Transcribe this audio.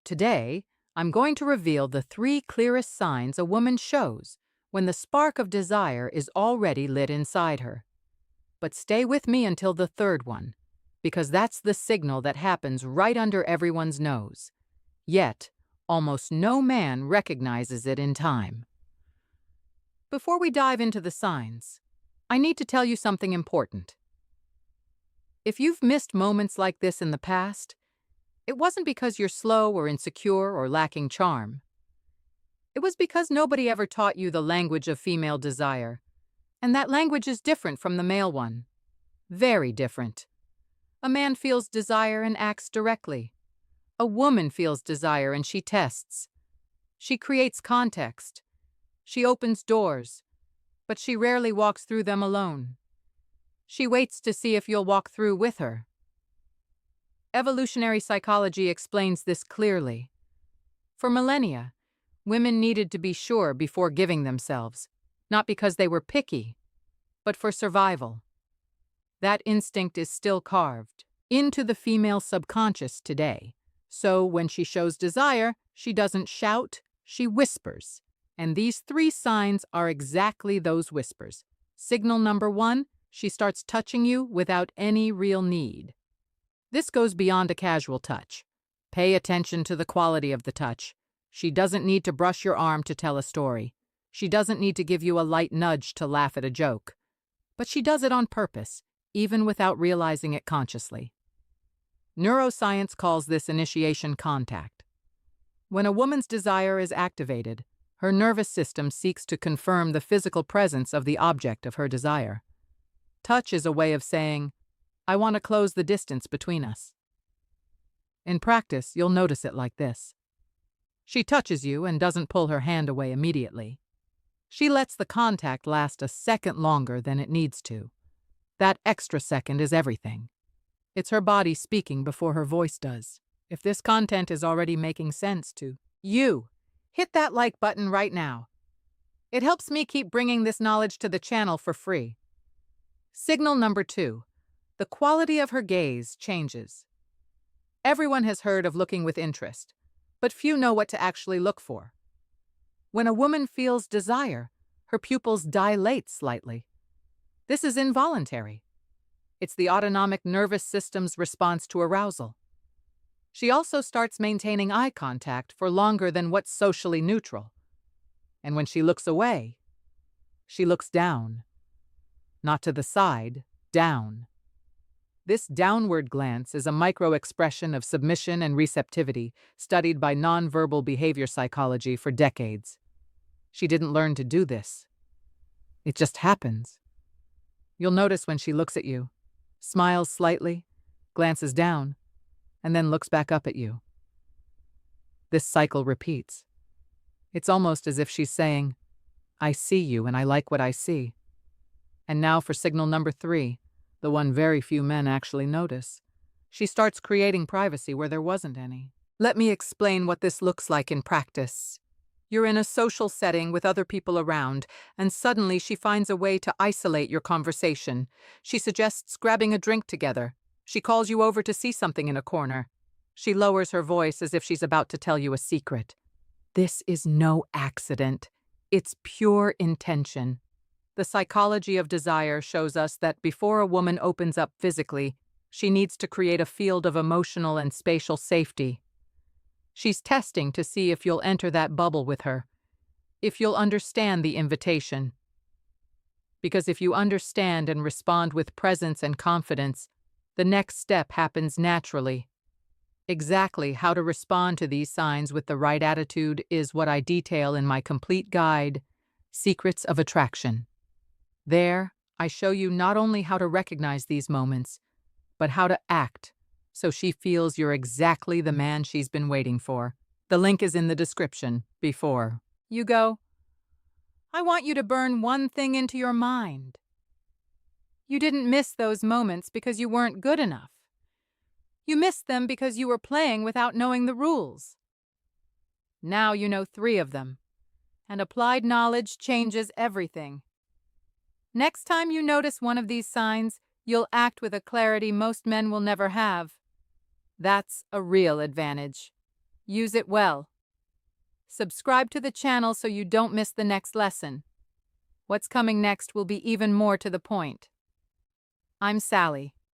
Today, I'm going to reveal the 3 clearest signs a woman shows when the spark of desire is already lit inside her. But stay with me until the third one, because that's the signal that happens right under everyone's nose. Yet, almost no man recognizes it in time. Before we dive into the signs, I need to tell you something important. If you've missed moments like this in the past, it wasn't because you're slow or insecure or lacking charm. It was because nobody ever taught you the language of female desire, and that language is different from the male one. Very different. A man feels desire and acts directly. A woman feels desire and she tests. She creates context. She opens doors, but she rarely walks through them alone. She waits to see if you'll walk through with her. Evolutionary psychology explains this clearly. For millennia, women needed to be sure before giving themselves, not because they were picky, but for survival. That instinct is still carved into the female subconscious today. So when she shows desire, she doesn't shout, she whispers. And these 3 signs are exactly those whispers. Signal number 1, she starts touching you without any real need. This goes beyond a casual touch. Pay attention to the quality of the touch. She doesn't need to brush your arm to tell a story. She doesn't need to give you a light nudge to laugh at a joke. But she does it on purpose, even without realizing it consciously. Neuroscience calls this initiation contact. When a woman's desire is activated, her nervous system seeks to confirm the physical presence of the object of her desire. Touch is a way of saying, I want to close the distance between us. In practice, you'll notice it like this. She touches you and doesn't pull her hand away immediately. She lets the contact last a second longer than it needs to. That extra second is everything. It's her body speaking before her voice does. If this content is already making sense to you, hit that like button right now. It helps me keep bringing this knowledge to the channel for free. Signal number 2. The quality of her gaze changes. Everyone has heard of looking with interest, but few know what to actually look for. When a woman feels desire, her pupils dilate slightly. This is involuntary. It's the autonomic nervous system's response to arousal. She also starts maintaining eye contact for longer than what's socially neutral. And when she looks away, she looks down. Not to the side, down. This downward glance is a micro-expression of submission and receptivity studied by nonverbal behavior psychology for decades. She didn't learn to do this. It just happens. You'll notice when she looks at you, smiles slightly, glances down, and then looks back up at you. This cycle repeats. It's almost as if she's saying, I see you and I like what I see. And now for signal number 3. The one very few men actually notice. She starts creating privacy where there wasn't any. Let me explain what this looks like in practice. You're in a social setting with other people around, and suddenly she finds a way to isolate your conversation. She suggests grabbing a drink together. She calls you over to see something in a corner. She lowers her voice as if she's about to tell you a secret. This is no accident. It's pure intention. The psychology of desire shows us that before a woman opens up physically, she needs to create a field of emotional and spatial safety. She's testing to see if you'll enter that bubble with her, if you'll understand the invitation. Because if you understand and respond with presence and confidence, the next step happens naturally. Exactly how to respond to these signs with the right attitude is what I detail in my complete guide, Secrets of Attraction. There, I show you not only how to recognize these moments, but how to act so she feels you're exactly the man she's been waiting for. The link is in the description. Before you go, I want you to burn one thing into your mind. You didn't miss those moments because you weren't good enough. You missed them because you were playing without knowing the rules. Now you know 3 of them, and applied knowledge changes everything. Next time you notice one of these signs, you'll act with a clarity most men will never have. That's a real advantage. Use it well. Subscribe to the channel so you don't miss the next lesson. What's coming next will be even more to the point. I'm Sally.